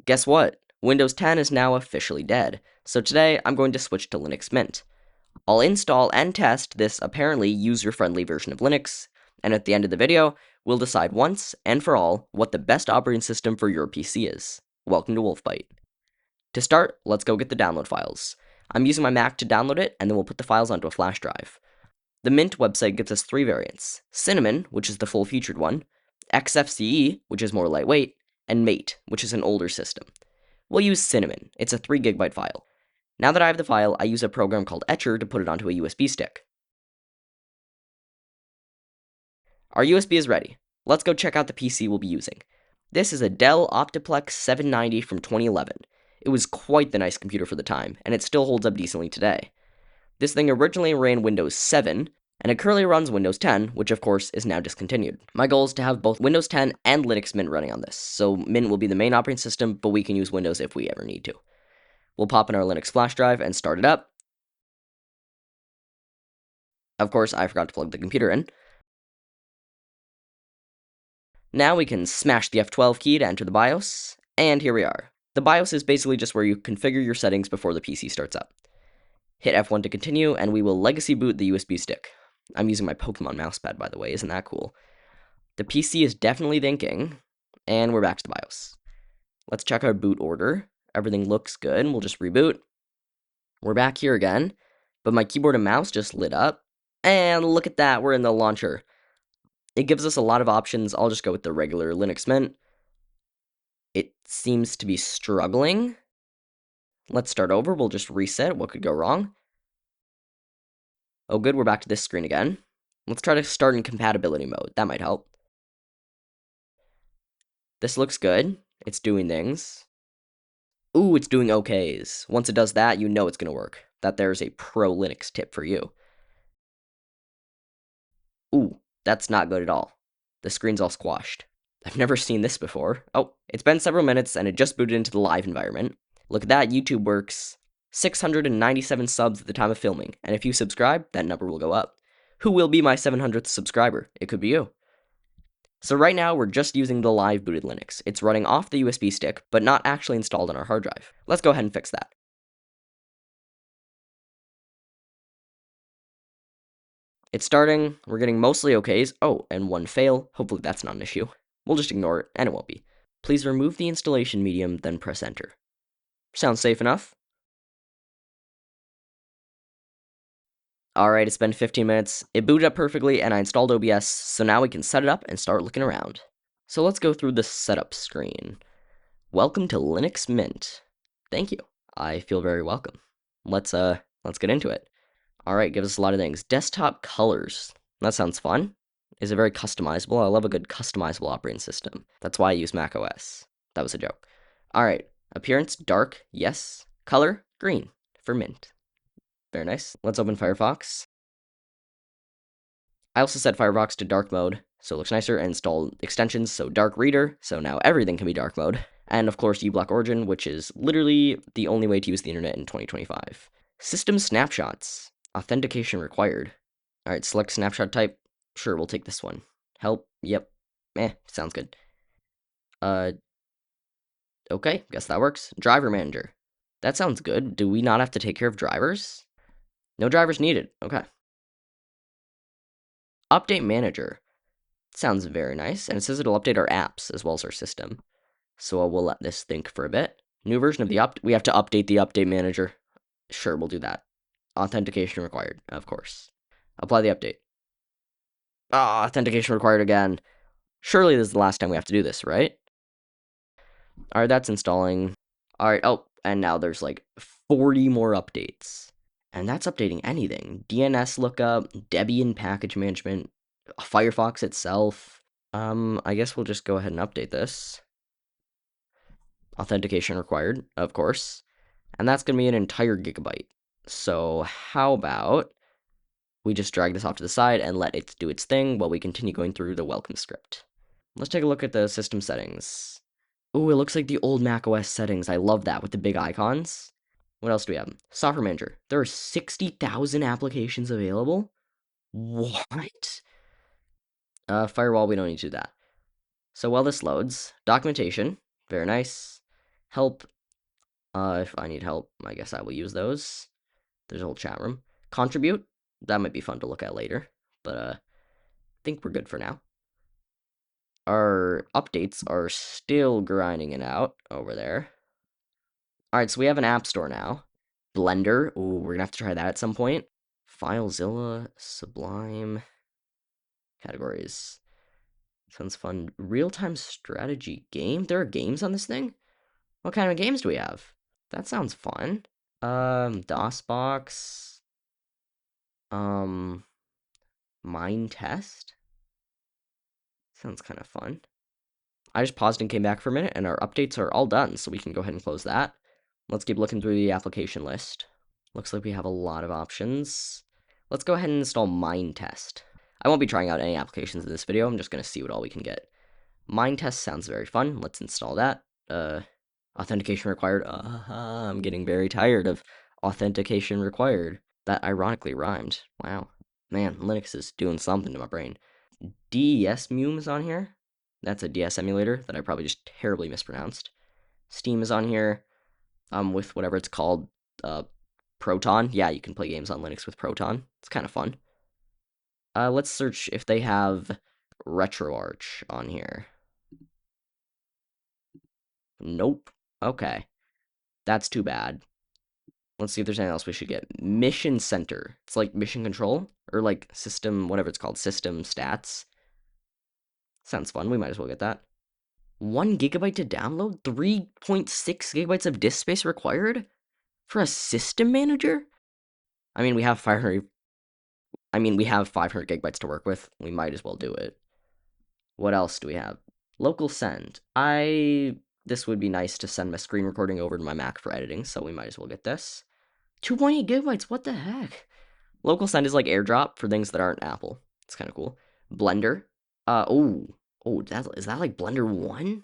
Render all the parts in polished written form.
Guess what? Windows 10 is now officially dead, so today I'm going to switch to Linux Mint. I'll install and test this apparently user-friendly version of Linux, and at the end of the video, we'll decide once and for all what the best operating system for your PC is. Welcome to Wolf Byte. To start, let's go get the download files. I'm using my Mac to download it, and then we'll put the files onto a flash drive. The Mint website gives us 3 variants: Cinnamon, which is the full-featured one, XFCE, which is more lightweight, and Mate, which is an older system. We'll use Cinnamon. It's a 3 GB file. Now that I have the file, I use a program called Etcher to put it onto a USB stick. Our USB is ready. Let's go check out the PC we'll be using. This is a Dell Optiplex 790 from 2011. It was quite the nice computer for the time, and it still holds up decently today. This thing originally ran Windows 7, and it currently runs Windows 10, which of course is now discontinued. My goal is to have both Windows 10 and Linux Mint running on this, so Mint will be the main operating system, but we can use Windows if we ever need to. We'll pop in our Linux flash drive and start it up. Of course, I forgot to plug the computer in. Now we can smash the F12 key to enter the BIOS, and here we are. The BIOS is basically just where you configure your settings before the PC starts up. Hit F1 to continue, and we will legacy boot the USB stick. I'm using my Pokemon mousepad, by the way, isn't that cool? The PC is definitely thinking, and we're back to the BIOS. Let's check our boot order. Everything looks good, we'll just reboot. We're back here again, but my keyboard and mouse just lit up, and look at that, we're in the launcher. It gives us a lot of options. I'll just go with the regular Linux Mint. It seems to be struggling. Let's start over, we'll just reset. What could go wrong? Oh good, we're back to this screen again. Let's try to start in compatibility mode, that might help. This looks good. It's doing things. Ooh, it's doing OKs. Once it does that, you know it's gonna work. That there's a pro Linux tip for you. Ooh, that's not good at all. The screen's all squashed. I've never seen this before. Oh, it's been several minutes and it just booted into the live environment. Look at that, YouTube works. 697 subs at the time of filming, and if you subscribe, that number will go up. Who will be my 700th subscriber? It could be you. So right now, we're just using the live booted Linux. It's running off the USB stick, but not actually installed on our hard drive. Let's go ahead and fix that. It's starting, we're getting mostly OKs. Oh, and one fail. Hopefully that's not an issue. We'll just ignore it, and it won't be. Please remove the installation medium, then press enter. Sounds safe enough. Alright, it's been 15 minutes. It booted up perfectly, and I installed OBS, so now we can set it up and start looking around. So let's go through the setup screen. Welcome to Linux Mint. Thank you. I feel very welcome. Let's get into it. Alright, gives us a lot of things. Desktop colors. That sounds fun. Is it very customizable? I love a good customizable operating system. That's why I use macOS. That was a joke. Alright, appearance, dark, yes. Color, green, for Mint. Very nice. Let's open Firefox. I also set Firefox to dark mode, so it looks nicer, and installed extensions, so dark reader, so now everything can be dark mode. And of course, uBlock Origin, which is literally the only way to use the internet in 2025. System snapshots. Authentication required. Alright, select snapshot type. Sure, we'll take this one. Help, yep. Sounds good. Okay, guess that works. Driver manager. That sounds good. Do we not have to take care of drivers? No drivers needed. Okay. Update manager. Sounds very nice, and it says it'll update our apps as well as our system. So we'll let this think for a bit. New version of the we have to update the update manager. Sure, we'll do that. Authentication required, of course. Apply the update. Ah, authentication required again. Surely this is the last time we have to do this, right? Alright, that's installing. Alright, oh, and now there's like 40 more updates. And that's updating anything. DNS lookup, Debian package management, Firefox itself. I guess we'll just go ahead and update this. Authentication required, of course. And that's going to be an entire gigabyte. So how about we just drag this off to the side and let it do its thing while we continue going through the welcome script. Let's take a look at the system settings. Ooh, it looks like the old macOS settings. I love that with the big icons. What else do we have? Software Manager. There are 60,000 applications available? What? Firewall, we don't need to do that. So while this loads, documentation, very nice. Help. If I need help, I guess I will use those. There's a whole chat room. Contribute. That might be fun to look at later, but I think we're good for now. Our updates are still grinding it out over there. All right, so we have an app store now. Blender. Ooh, we're gonna have to try that at some point. FileZilla, Sublime, categories. Sounds fun. Real-time strategy game. There are games on this thing. What kind of games do we have? That sounds fun. DOSBox. Um, Mind Test. Sounds kind of fun. I just paused and came back for a minute, and our updates are all done, so we can go ahead and close that. Let's keep looking through the application list. Looks like we have a lot of options. Let's go ahead and install Mind Test. I won't be trying out any applications in this video. I'm just going to see what all we can get. Mind Test sounds very fun. Let's install that. Authentication required. I'm getting very tired of authentication required. That ironically rhymed. Wow. Man, Linux is doing something to my brain. DES is on here. That's a DS emulator that I probably just terribly mispronounced. Steam is on here. With whatever it's called, Proton. Yeah, you can play games on Linux with Proton. It's kind of fun. Let's search if they have RetroArch on here. Nope. Okay. That's too bad. Let's see if there's anything else we should get. Mission Center. It's like mission control, or like system, whatever it's called, system stats. Sounds fun. We might as well get that. 1 gigabyte to download? 3.6 gigabytes of disk space required? For a system manager? I mean, we have 500 gigabytes to work with. We might as well do it. What else do we have? Local send. This would be nice to send my screen recording over to my Mac for editing, so we might as well get this. 2.8 gigabytes, what the heck? Local send is like AirDrop for things that aren't Apple. It's kind of cool. Blender. Is that like Blender 1?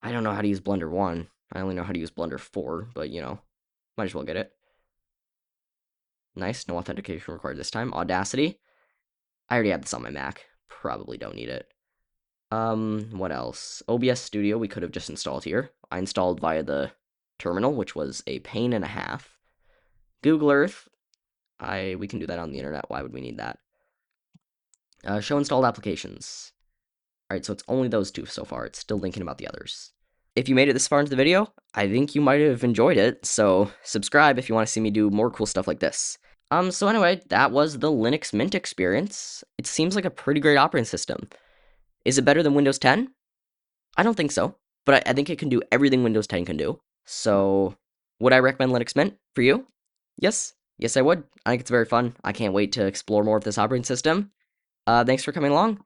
I don't know how to use Blender 1. I only know how to use Blender 4, but might as well get it. Nice, no authentication required this time. Audacity. I already have this on my Mac. Probably don't need it. What else? OBS Studio, we could have just installed here. I installed via the terminal, which was a pain and a half. Google Earth. We can do that on the internet. Why would we need that? Show installed applications. Alright, so it's only those two so far. It's still thinking about the others. If you made it this far into the video, I think you might have enjoyed it, so subscribe if you want to see me do more cool stuff like this. So anyway, that was the Linux Mint experience. It seems like a pretty great operating system. Is it better than Windows 10? I don't think so, but I think it can do everything Windows 10 can do. So, would I recommend Linux Mint for you? Yes. Yes, I would. I think it's very fun. I can't wait to explore more of this operating system. Thanks for coming along.